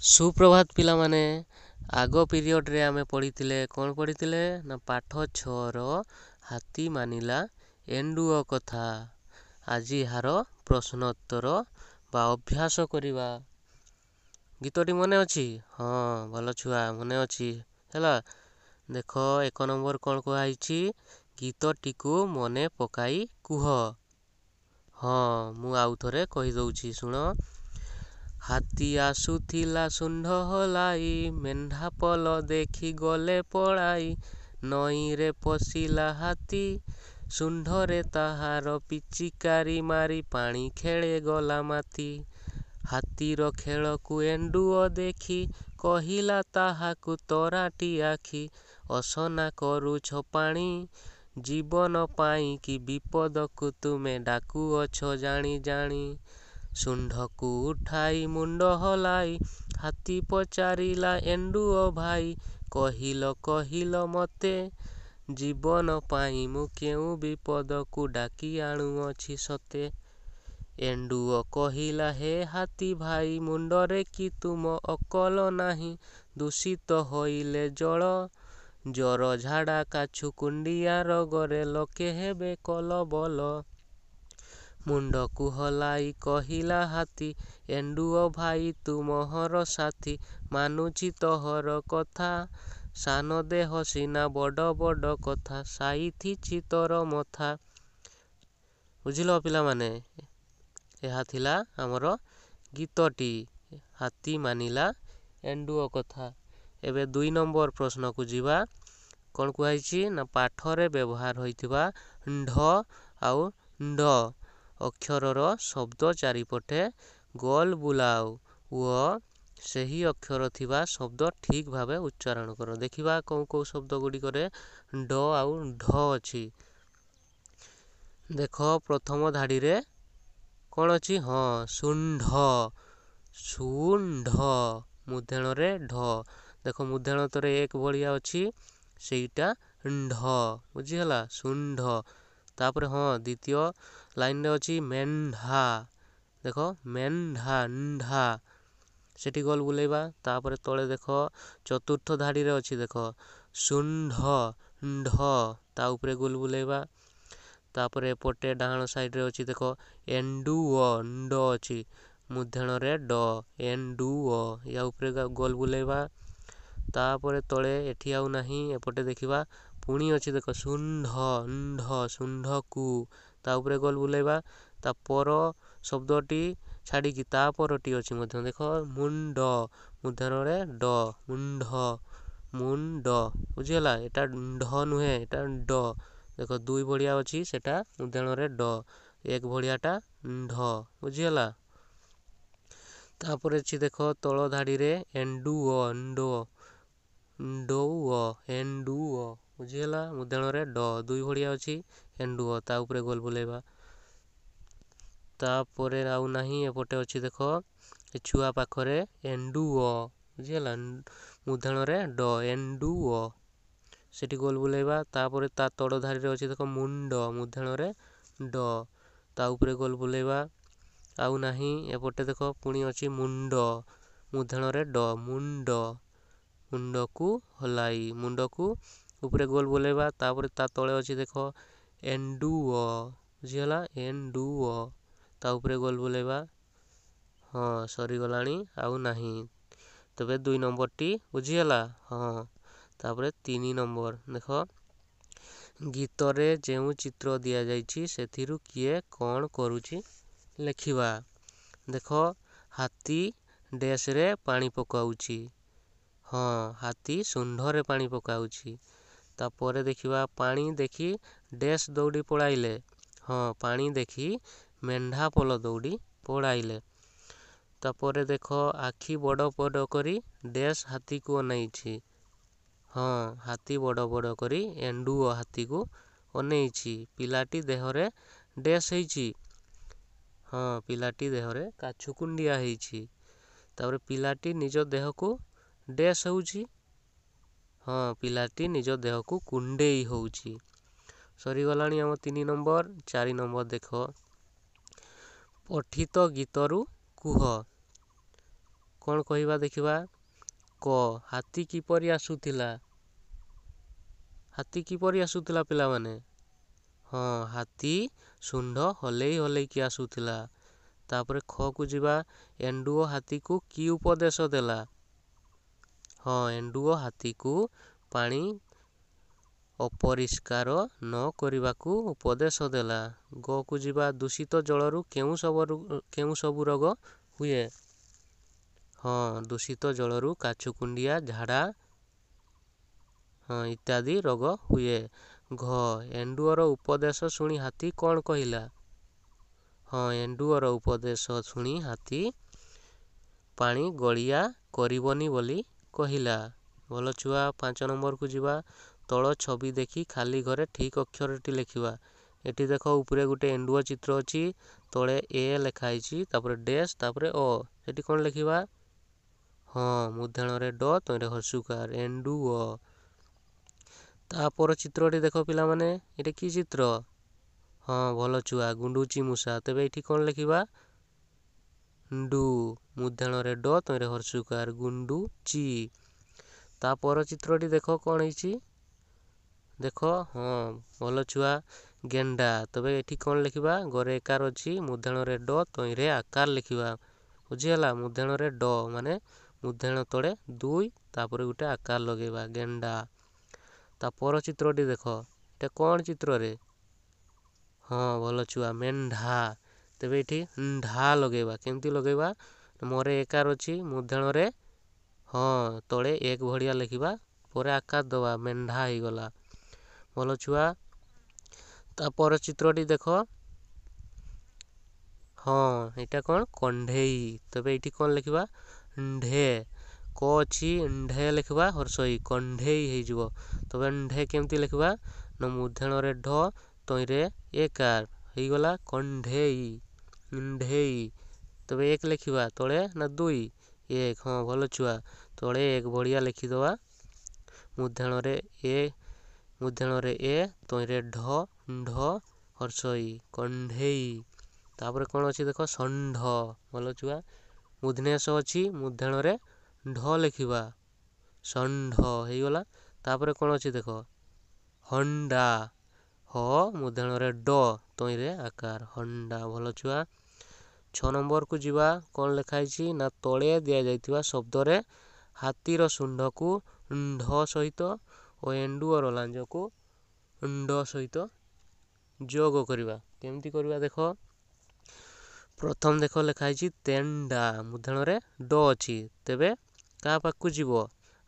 ସୁପ୍ରଭାତ ପିଲାମାନେ। ଆଗ ପିରିୟଡ଼ରେ ଆମେ ପଢ଼ିଥିଲେ କ'ଣ ପଢ଼ିଥିଲେ ନା ପାଠ 6ର ହାତୀ ମାନିଲା ଏଣ୍ଡୁଅ କଥା। ଆଜି ଏହାର ପ୍ରଶ୍ନୋତ୍ତର ବା ଅଭ୍ୟାସ କରିବା। ଗୀତଟି ମନେ ଅଛି? ହଁ, ଭଲ ଛୁଆ ମନେ ଅଛି। ହେଲା, ଦେଖ 1 ନମ୍ବର କ'ଣ କୁହାହେଇଛି? ଗୀତଟିକୁ ମନେ ପକାଇ କୁହ। ହଁ, ମୁଁ ଆଉ ଥରେ କହିଦେଉଛି ଶୁଣ। ହାତୀ ଆସୁଥିଲା ଶୁଣ୍ଢ ହଲାଇ, ମେଣ୍ଢା ପଲ ଦେଖି ଗଲେ ପଳାଇ। ନଈରେ ପଶିଲା ହାତୀ, ଶୁଣ୍ଢରେ ତାହାର ପିଚିକାରି ମାରି ପାଣି ଖେଳେ ଗଲା ମାତି। ହାତୀର ଖେଳକୁ ଏଣ୍ଡୁଅ ଦେଖି, କହିଲା ତାହାକୁ ତରାଟି ଆଖି। ଅସନା କରୁଛ ପାଣି, ଜୀବନ ପାଇଁ କି ବିପଦକୁ ତୁମେ ଡାକୁଅଛ ଜାଣି ଜାଣି। ଶୁଣ୍ଢକୁ ଉଠାଇ ମୁଣ୍ଡ ହଲାଇ, ହାତୀ ପଚାରିଲା ଏଣ୍ଡୁଅ ଭାଇ। କହିଲ ମୋତେ, ଜୀବନ ପାଇଁ ମୁଁ କେଉଁ ବିପଦକୁ ଡାକି ଆଣୁଅଛି ସତେ। ଏଣ୍ଡୁଅ କହିଲା ହେ ହାତୀ ଭାଇ, ମୁଣ୍ଡରେ କି ତୁମ ଅକଲ ନାହିଁ। ଦୂଷିତ ହୋଇଲେ ଜଳ, ଜ୍ୱର ଝାଡ଼ା କାଛୁ କୁଣ୍ଡିଆ ରୋଗରେ ଲୋକେ ହେବେ କଲବଲ। ମୁଣ୍ଡକୁ ହଲାଇ କହିଲା ହାତୀ, ଏଣ୍ଡୁଅ ଭାଇ ତୁ ମୋହର ସାଥୀ। ମାନୁଛି ତୋହର କଥା, ସାନ ଦେହ ସିନା ବଡ଼ ବଡ଼ କଥା। ସାଇଥିଛି ତୋର ମଥା। ବୁଝିଲ ପିଲାମାନେ, ଏହା ଥିଲା ଆମର ଗୀତଟି ହାତୀ ମାନିଲା ଏଣ୍ଡୁଅ କଥା। ଏବେ 2 ନମ୍ବର ପ୍ରଶ୍ନକୁ ଯିବା। କ'ଣ କୁହାଯାଇଛି ନା ପାଠରେ ବ୍ୟବହାର ହୋଇଥିବା ଢ ଆଉ ଣ୍ଡ ଅକ୍ଷରର ଶବ୍ଦ ଚାରିପଟେ ଗୋଲ ବୁଲାଅ ଓ ସେହି ଅକ୍ଷର ଥିବା ଶବ୍ଦ ଠିକ୍ ଭାବେ ଉଚ୍ଚାରଣ କର। ଦେଖିବା କେଉଁ କେଉଁ ଶବ୍ଦ ଗୁଡ଼ିକରେ ଣ୍ଡ ଆଉ ଢ ଅଛି। ଦେଖ ପ୍ରଥମ ଧାଡ଼ିରେ କ'ଣ ଅଛି? ହଁ, ଶୁଣ୍ଢ। ଶୁଣ୍ଢ ମୂର୍ଦ୍ଧଣ୍ୟରେ ଢ। ଦେଖ ମୂର୍ଦ୍ଧଣ୍ୟରେ 1 ଭଳିଆ ଅଛି, ସେଇଟା ଢ। ବୁଝିହେଲା, ଶୁଣ୍ଢ। ତାପରେ ହଁ, ଦ୍ୱିତୀୟ ଲାଇନରେ ଅଛି ମେଣ୍ଢା। ଦେଖ ମେଣ୍ଢା ଣ୍ଡା, ସେଠି ଗୋଲ ବୁଲେଇବା। ତାପରେ ତଳେ ଦେଖ ଚତୁର୍ଥ ଧାଡ଼ିରେ ଅଛି, ଦେଖ ଶୁଣ୍ଢ ଢ, ତା ଉପରେ ଗୋଲ ବୁଲେଇବା। ତାପରେ ଏପଟେ ଡାହାଣ ସାଇଡ଼ରେ ଅଛି, ଦେଖ ଏଣ୍ଡୁଅ ଣ୍ଡ ଅଛି, ମୂର୍ଦ୍ଧଣ୍ୟରେ ଡ, ଏଣ୍ଡୁଅ, ୟା ଉପରେ ଗୋଲ ବୁଲେଇବା। ତାପରେ ତଳେ ଏଠି ଆଉ ନାହିଁ, ଏପଟେ ଦେଖିବା ପୁଣି ଅଛି, ଦେଖ ଶୁଣ୍ଢ ଣ୍ଡ, ଶୁଣ୍ଢକୁ, ତା ଉପରେ ଗୋଲ ବୁଲେଇବା। ତା ପର ଶବ୍ଦଟି ଛାଡ଼ିକି ତା ପରଟି ଅଛି ମଧ୍ୟ, ଦେଖ ମୁଣ୍ଡ, ମୂର୍ଦ୍ଧଣ୍ୟରେ ଡ, ମୁଣ୍ଡ, ମୁଣ୍ଡ। ବୁଝିହେଲା, ଏଟା ଢ ନୁହେଁ, ଏଟା ଡ। ଦେଖ 2 ଭଳିଆ ଅଛି, ସେଟା ମୂର୍ଦ୍ଧଣ୍ୟରେ ଡ, 1 ଭଳିଆଟା ଢ। ବୁଝିହେଲା। ତାପରେ ଅଛି ଦେଖ ତଳ ଧାଡ଼ିରେ ଏଣ୍ଡୁଅ ଣ୍ଡୋ, ଣ୍ଡଉଅ, ଏଣ୍ଡୁଅ। ବୁଝିହେଲା, ମୂର୍ଦ୍ଧଣ୍ୟରେ ଡ, 2 ଭଳିଆ ଅଛି, ଏଣ୍ଡୁଅ, ତା ଉପରେ ଗୋଲ ବୁଲେଇବା। ତାପରେ ଆଉ ନାହିଁ, ଏପଟେ ଅଛି ଦେଖ ଏ ଛୁଆ ପାଖରେ ଏଣ୍ଡୁଅ। ବୁଝିହେଲା, ମୂର୍ଦ୍ଧଣ୍ୟରେ ଡ, ଏଣ୍ଡୁଅ, ସେଠି ଗୋଲ ବୁଲେଇବା। ତାପରେ ତା ତଳ ଧାଡ଼ିରେ ଅଛି ଦେଖ ମୁଣ୍ଡ, ମୂର୍ଦ୍ଧଣ୍ୟରେ ଡ, ତା ଉପରେ ଗୋଲ ବୁଲେଇବା। ଆଉ ନାହିଁ, ଏପଟେ ଦେଖ ପୁଣି ଅଛି ମୁଣ୍ଡ, ମୂର୍ଦ୍ଧଣ୍ୟରେ ଡ, ମୁଣ୍ଡ, ମୁଣ୍ଡକୁ ହଲାଇ, ମୁଣ୍ଡକୁ ଉପରେ ଗୋଲ ବୁଲେଇବା। ତାପରେ ତା ତଳେ ଅଛି ଦେଖ ଏଣ୍ଡୁଅ। ବୁଝିହେଲା, ଏଣ୍ଡୁଅ, ତା ଉପରେ ଗୋଲ ବୁଲେଇବା। ହଁ, ସରିଗଲାଣି, ଆଉ ନାହିଁ। ତେବେ 2 ନମ୍ବରଟି ବୁଝିହେଲା। ହଁ, ତାପରେ 3 ନମ୍ବର ଦେଖ, ଗୀତରେ ଯେଉଁ ଚିତ୍ର ଦିଆଯାଇଛି ସେଥିରୁ କିଏ କ'ଣ କରୁଛି ଲେଖିବା। ଦେଖ ହାତୀ ଡ୍ୟାସରେ ପାଣି ପକାଉଛି। ହଁ, ହାତୀ ଶୁଣ୍ଢରେ ପାଣି ପକାଉଛି। ତାପରେ ଦେଖିବା ପାଣି ଦେଖି ଡ୍ୟାସ୍ ଦୌଡ଼ି ପଳାଇଲେ। ହଁ, ପାଣି ଦେଖି ମେଣ୍ଢା ପଲ ଦୌଡ଼ି ପଳାଇଲେ। ତାପରେ ଦେଖ ଆଖି ବଡ଼ ବଡ଼ କରି ଡ୍ୟାସ୍ ହାତୀକୁ ଅନେଇଛି। ହଁ, ହାତୀ ବଡ଼ ବଡ଼ କରି ଏଣ୍ଡୁଅ ହାତୀକୁ ଅନେଇଛି। ପିଲାଟି ଦେହରେ ଡ୍ୟାସ୍ ହେଇଛି। ହଁ, ପିଲାଟି ଦେହରେ କାଛୁ କୁଣ୍ଡିଆ ହେଇଛି। ତାପରେ ପିଲାଟି ନିଜ ଦେହକୁ ଡ୍ୟାସ୍ ହେଉଛି। ହଁ, ପିଲାଟି ନିଜ ଦେହକୁ କୁଣ୍ଡେଇ ହେଉଛି। ସରିଗଲାଣି ଆମ 3 ନମ୍ବର। 4 ନମ୍ବର ଦେଖ, ପଠିତ ଗୀତରୁ କୁହ। କ'ଣ କହିବା ଦେଖିବା। କ ହାତୀ କିପରି ଆସୁଥିଲା? ହାତୀ କିପରି ଆସୁଥିଲା ପିଲାମାନେ? ହଁ, ହାତୀ ଶୁଣ୍ଢ ହଲେଇ ହଲେଇକି ଆସୁଥିଲା। ତାପରେ ଖକୁ ଯିବା। ଏଣ୍ଡୁଅ ହାତୀକୁ କି ଉପଦେଶ ଦେଲା? ହଁ, ଏଣ୍ଡୁଅ ହାତୀକୁ ପାଣି ଅପରିଷ୍କାର ନ କରିବାକୁ ଉପଦେଶ ଦେଲା। ଗକୁ ଯିବା। ଦୂଷିତ ଜଳରୁ କେଉଁ ସବୁ ରୋଗ ହୁଏ? ହଁ, ଦୂଷିତ ଜଳରୁ କାଛୁକୁଣ୍ଡିଆ, ଝାଡ଼ା ଇତ୍ୟାଦି ରୋଗ ହୁଏ। ଘ ଏଣ୍ଡୁଅର ଉପଦେଶ ଶୁଣି ହାତୀ କ'ଣ କହିଲା? ହଁ, ଏଣ୍ଡୁଅର ଉପଦେଶ ଶୁଣି ହାତୀ ପାଣି ଗଳିଆ କରିବନି ବୋଲି କହିଲା। ଭଲ ଛୁଆ। 5 ନମ୍ବରକୁ ଯିବା। ତଳ ଛବି ଦେଖି ଖାଲି ଘରେ ଠିକ୍ ଅକ୍ଷରଟି ଲେଖିବା। ଏଠି ଦେଖ ଉପରେ ଗୋଟେ ଏଣ୍ଡୁଅ ଚିତ୍ର ଅଛି। ତଳେ ଏ ଲେଖା ହେଇଛି, ତାପରେ ଡ୍ୟାସ୍, ତାପରେ ଅ। ସେଠି କ'ଣ ଲେଖିବା? ହଁ, ମୁଦ୍ରାଣରେ ଡ, ତଇଁରେ ହର୍ଷୁକାର, ଏଣ୍ଡୁଅ। ତାପର ଚିତ୍ରଟି ଦେଖ ପିଲାମାନେ। ଏଠି କି ଚିତ୍ର? ହଁ, ଭଲ ଛୁଆ, ଗୁଣ୍ଡୁଚି ମୂଷା। ତେବେ ଏଠି କ'ଣ ଲେଖିବା? ଡୁ, ମୁଦ୍ରାଣରେ ଡ, ତଇଁରେ ହର୍ଷୁକାର, ଗୁଣ୍ଡୁଚି। ତାପର ଚିତ୍ରଟି ଦେଖ କ'ଣ ହେଇଛି? ଦେଖ, ହଁ, ଭଲ ଛୁଆ, ଗେଣ୍ଡା। ତେବେ ଏଠି କ'ଣ ଲେଖିବା? ଗରେ ଏକାର ଅଛି, ମୁଦ୍ରାଣରେ ଡ, ତଇଁରେ ଆକାର ଲେଖିବା। ବୁଝିହେଲା? ମୁଦ୍ରାଣରେ ଡ ମାନେ ମୁଦ୍ରାଣ ତଳେ 2, ତାପରେ ଗୋଟେ ଆକାର ଲଗେଇବା, ଗେଣ୍ଡା। ତାପର ଚିତ୍ରଟି ଦେଖ। ଏଟା କ'ଣ ଚିତ୍ରରେ? ହଁ, ଭଲ ଛୁଆ, ମେଣ୍ଢା। ତେବେ ଏଠି ଢା ଲଗେଇବା। କେମିତି ଲଗେଇବା? ମରେ ଏକାର ଅଛି, ମୁଦ୍ରାଣରେ ହଁ ତଳେ 1 ଭଳିଆ ଲେଖିବା, ପରେ ଆକାର ଦେବା, ମେଣ୍ଢା ହେଇଗଲା। ଭଲ ଛୁଆ। ତାପର ଚିତ୍ରଟି ଦେଖ। ହଁ, ଏଇଟା କ'ଣ? କଣ୍ଢେଇ। ତେବେ ଏଇଠି କ'ଣ ଲେଖିବା? ଢେ। କ ଅଛି, ଢେ ଲେଖିବା, ହର୍ଷଇ, କଣ୍ଢେଇ ହେଇଯିବ। ତେବେ ଢେ କେମିତି ଲେଖିବା? ନା ମୁଦ୍ରାଣରେ ଢ, ତଇଁରେ ଏକାର ହେଇଗଲା, କଣ୍ଢେଇ, ଢେଇ। ତେବେ 1 ଲେଖିବା, ତଳେ ନା 2? 1। ହଁ, ଭଲ ଛୁଆ, ତଳେ 1 ଭଳିଆ ଲେଖିଦେବା। ମୁଦ୍ରାଣରେ ଏ, ତଇଁରେ ଢ, ଢ, ହର୍ଷଇ, କଣ୍ଢେଇ। ତାପରେ କ'ଣ ଅଛି ଦେଖ? ଷଣ୍ଢ। ଭଲ ଛୁଆ, ମୁଦ୍ନେଶ ଅଛି, ମୁଦ୍ରାଣରେ ଢ ଲେଖିବା, ଷଣ୍ଢ ହେଇଗଲା। ତାପରେ କ'ଣ ଅଛି ଦେଖ? ହଣ୍ଡା। ହ, ମୁଦ୍ରାଣରେ ଡ, ତଇଁରେ ଆକାର, ହଣ୍ଡା। ଭଲ ଛୁଆ। 6 ନମ୍ବରକୁ ଯିବା। କ'ଣ ଲେଖା ହେଇଛି? ନା ତଳେ ଦିଆଯାଇଥିବା ଶବ୍ଦରେ ହାତୀର ଶୁଣ୍ଢକୁ ଢ ସହିତ ଓ ଏଣ୍ଡୁଅର ଲାଞ୍ଜକୁ ଣ୍ଡ ସହିତ ଯୋଗ କରିବା। କେମିତି କରିବା ଦେଖ? ପ୍ରଥମ ଦେଖ ଲେଖା ହେଇଛି ତେଣ୍ଡା, ମୁଦ୍ରାଣରେ ଡ ଅଛି। ତେବେ କାହା ପାଖକୁ ଯିବ?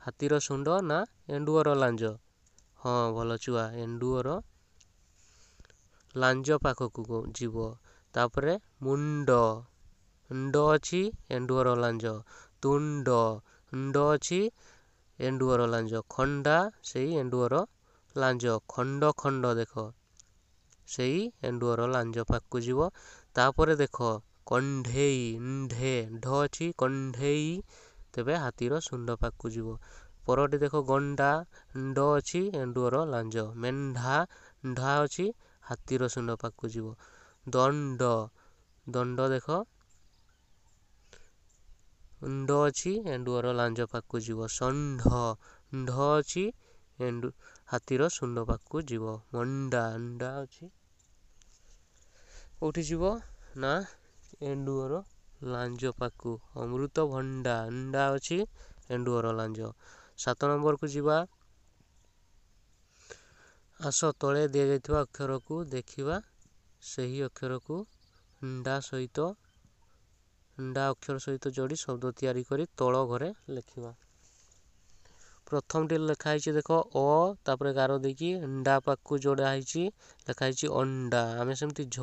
ହାତୀର ଶୁଣ୍ଢ ନା ଏଣ୍ଡୁଅର ଲାଞ୍ଜ? ହଁ, ଭଲ ଛୁଆ, ଏଣ୍ଡୁଅର ଲାଞ୍ଜ ପାଖକୁ ଯିବ। ତାପରେ ମୁଣ୍ଡ, ଣ୍ଡ ଅଛି, ଏଣ୍ଡୁଅର ଲାଞ୍ଜ। ତୁଣ୍ଡ, ଣ୍ଡ ଅଛି, ଏଣ୍ଡୁଅର ଲାଞ୍ଜ। ଖଣ୍ଡା, ସେଇ ଏଣ୍ଡୁଅର ଲାଞ୍ଜ। ଖଣ୍ଡ ଖଣ୍ଡ ଦେଖ, ସେଇ ଏଣ୍ଡୁଅର ଲାଞ୍ଜ ପାଖକୁ ଯିବ। ତାପରେ ଦେଖ କଣ୍ଢେଇ, ଢେ, ଢ ଅଛି, କଣ୍ଢେଇ। ତେବେ ହାତୀର ଶୁଣ୍ଢ ପାଖକୁ ଯିବ। ପରଟି ଦେଖ ଗଣ୍ଡା, ଣ୍ଡ ଅଛି, ଏଣ୍ଡୁଅର ଲାଞ୍ଜ। ମେଣ୍ଢା, ଢା ଅଛି, ହାତୀର ଶୁଣ୍ଢ ପାଖକୁ ଯିବ। ଦଣ୍ଡ, ଦଣ୍ଡ ଦେଖ, ଣ୍ଡ ଅଛି, ଏଣ୍ଡୁଅର ଲାଞ୍ଜ ପାଖକୁ ଯିବ। ଷଣ୍ଢ, ଢ ଅଛି, ହାତୀର ଶୁଣ୍ଢ ପାଖକୁ ଯିବ। ମଣ୍ଡା, ଣ୍ଡା ଅଛି, କୋଉଠି ଯିବ? ନା ଏଣ୍ଡୁଅର ଲାଞ୍ଜ ପାଖକୁ। ଅମୃତଭଣ୍ଡା, ଣ୍ଡା ଅଛି, ଏଣ୍ଡୁଅର ଲାଞ୍ଜ। 7 ନମ୍ବରକୁ ଯିବା। ଆସ ତଳେ ଦିଆଯାଇଥିବା ଅକ୍ଷରକୁ ଦେଖିବା। ସେହି ଅକ୍ଷରକୁ ଣ୍ଡା ଅକ୍ଷର ସହିତ ଯୋଡ଼ି ଶବ୍ଦ ତିଆରି କରି ତଳ ଘରେ ଲେଖିବା। ପ୍ରଥମଟି ଲେଖା ହେଇଛି ଦେଖ ଅ, ତାପରେ ଗାର ଦେଇକି ଣ୍ଡା ପାଖକୁ ଯୋଡ଼ା ହେଇଛି, ଲେଖା ହେଇଛି ଅଣ୍ଡା। ଆମେ ସେମିତି ଝ,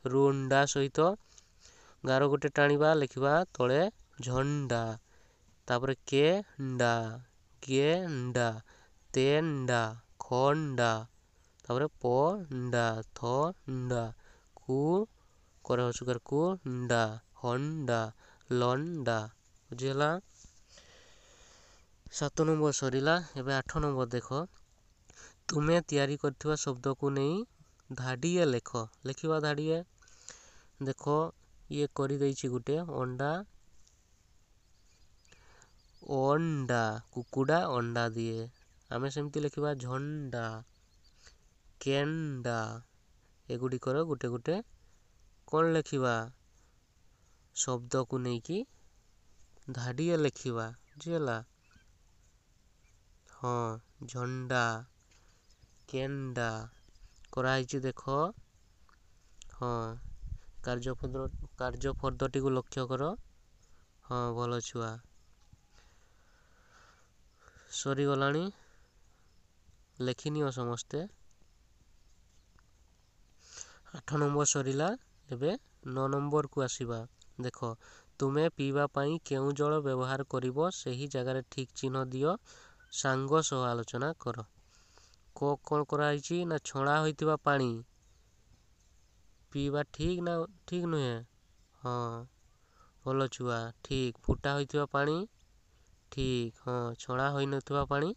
ରୁ ଣ୍ଡା ସହିତ ଗାର ଗୋଟେ ଟାଣିବା, ଲେଖିବା ତଳେ ଝଣ୍ଡା। ତାପରେ କେ ଣ୍ଡା, କେ ଣ୍ଡା, ତେ ଣ୍ଡା, ଖ ଣ୍ଡା, ତାପରେ ପ ଣ୍ଡା, ଥ ଣ୍ଡା, କୁ করে হসুকার কু ଣ୍ଡା, ହଣ୍ଡା, ଲଣ୍ଡା। ବୁଝିହେଲା? 7 ନମ୍ବର ସରିଲା। ଏବେ 8 ନମ୍ବର ଦେଖ। ତୁମେ ତିଆରି କରିଥିବା ଶବ୍ଦକୁ ନେଇ ଧାଡ଼ିଏ ଲେଖ। ଲେଖିବା ଧାଡ଼ିଏ। ଦେଖ ଇଏ କରିଦେଇଛି ଗୋଟେ ଅଣ୍ଡା, ଅଣ୍ଡା, କୁକୁଡ଼ା ଅଣ୍ଡା ଦିଏ। ଆମେ ସେମିତି ଲେଖିବା ଝଣ୍ଡା, କେଣ୍ଡା। ଏଗୁଡ଼ିକର ଗୋଟେ ଗୋଟେ କ'ଣ ଲେଖିବା? ଶବ୍ଦକୁ ନେଇକି ଧାଡ଼ିଏ ଲେଖିବା। ବୁଝିଗଲା? ହଁ, ଝଣ୍ଡା, କେଣ୍ଡା କରାହେଇଛି ଦେଖ। ହଁ, କାର୍ଯ୍ୟ ଫର୍ଦ୍ଦଟିକୁ ଲକ୍ଷ୍ୟ କର। ହଁ, ଭଲ ଛୁଆ। ସରିଗଲାଣି, ଲେଖିନିଅ ସମସ୍ତେ। 8 ନମ୍ବର ସରିଲା। ଏବେ 9 ନମ୍ବରକୁ ଆସିବା। ଦେଖ, ତୁମେ ପିଇବା ପାଇଁ କେଉଁ ଜଳ ବ୍ୟବହାର କରିବ ସେହି ଜାଗାରେ ଠିକ୍ ଚିହ୍ନ ଦିଅ। ସାଙ୍ଗ ସହ ଆଲୋଚନା କର। କ'ଣ କରାହେଇଛି ନା ଛଣା ହୋଇଥିବା ପାଣି ପିଇବା ଠିକ୍ ନା ଠିକ୍ ନୁହେଁ? ହଁ, ଭଲ ଛୁଆ, ଠିକ୍। ଫୁଟା ହୋଇଥିବା ପାଣି ଠିକ୍। ହଁ, ଛଣା ହୋଇନଥିବା ପାଣି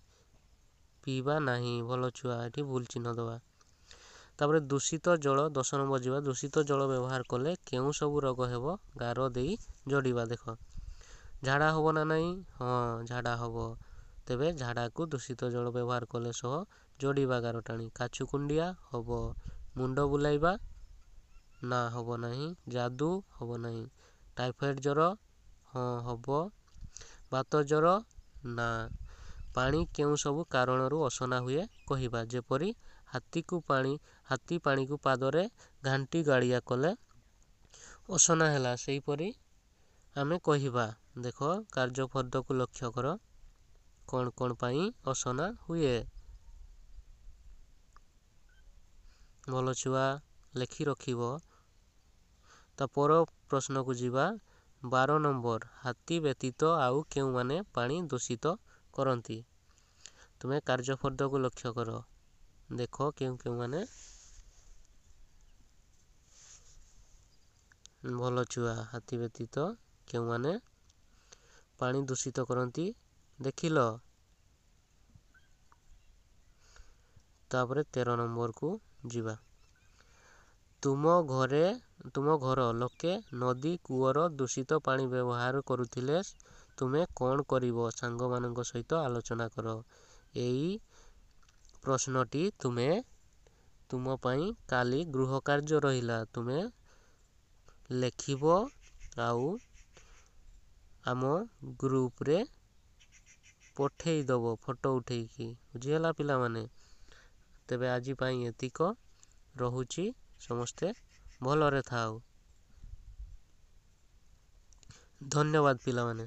ପିଇବା ନାହିଁ। ଭଲ ଛୁଆ, ଏଠି ଭୁଲ ଚିହ୍ନ ଦେବା। ତାପରେ ଦୂଷିତ ଜଳ, 10 ନମ୍ବର ଯିବା। ଦୂଷିତ ଜଳ ବ୍ୟବହାର କଲେ କେଉଁ ସବୁ ରୋଗ ହେବ? ଗାର ଦେଇ ଯୋଡ଼ିବା। ଦେଖ, ଝାଡ଼ା ହେବ ନା ନାହିଁ? ହଁ, ଝାଡ଼ା ହେବ। ତେବେ ଝାଡ଼ାକୁ ଦୂଷିତ ଜଳ ବ୍ୟବହାର କଲେ ସହ ଯୋଡ଼ିବା ଗାର ଟାଣି। କାଛୁକୁଣ୍ଡିଆ ହେବ। ମୁଣ୍ଡ ବୁଲାଇବା ନା, ହେବ ନାହିଁ। ଯାଦୁ ହେବ ନାହିଁ। ଟାଇଫଏଡ଼୍ ଜ୍ୱର ହଁ, ହେବ। ବାତ ଜ୍ୱର ନା। ପାଣି କେଉଁ ସବୁ କାରଣରୁ ଅସନା ହୁଏ କହିବା। ଯେପରି ହାତୀ ପାଣିକୁ ପାଦରେ ଘାଣ୍ଟି ଗାଳିଆ କଲେ ଅସନା ହେଲା, ସେହିପରି ଆମେ କହିବା। ଦେଖ, କାର୍ଯ୍ୟ ଫର୍ଦ୍ଦକୁ ଲକ୍ଷ୍ୟ କର। କ'ଣ ପାଇଁ ଅସନା ହୁଏ? ଭଲ ଛୁଆ, ଲେଖି ରଖିବ। ତା ପର ପ୍ରଶ୍ନକୁ ଯିବା। 12 ନମ୍ବର। ହାତୀ ବ୍ୟତୀତ ଆଉ କେଉଁମାନେ ପାଣି ଦୂଷିତ କରନ୍ତି? ତୁମେ କାର୍ଯ୍ୟ ଫର୍ଦ୍ଦକୁ ଲକ୍ଷ୍ୟ କର। ଦେଖ, କେଉଁମାନେ। ଭଲ ଛୁଆ, ହାତୀ ବ୍ୟତୀତ କେଉଁମାନେ ପାଣି ଦୂଷିତ କରନ୍ତି ଦେଖିଲ। ତାପରେ 13 ନମ୍ବରକୁ ଯିବା। ତୁମ ଘର ଲୋକେ ନଦୀ, କୂଅର ଦୂଷିତ ପାଣି ବ୍ୟବହାର କରୁଥିଲେ ତୁମେ କ'ଣ କରିବ? ସାଙ୍ଗମାନଙ୍କ ସହିତ ଆଲୋଚନା କର। ଏଇ ପ୍ରଶ୍ନଟି ତୁମ ପାଇଁ କାଲି ଗୃହ କାର୍ଯ୍ୟ ରହିଲା। ତୁମେ ଲେଖିବ ଆଉ ଆମ ଗ୍ରୁପରେ ପଠେଇଦେବ ଫଟୋ ଉଠେଇକି। ବୁଝିଗଲା ପିଲାମାନେ? ତେବେ ଆଜି ପାଇଁ ଏତିକ। ରହୁଛି। ସମସ୍ତେ ଭଲରେ ଥାଅ। ଧନ୍ୟବାଦ ପିଲାମାନେ।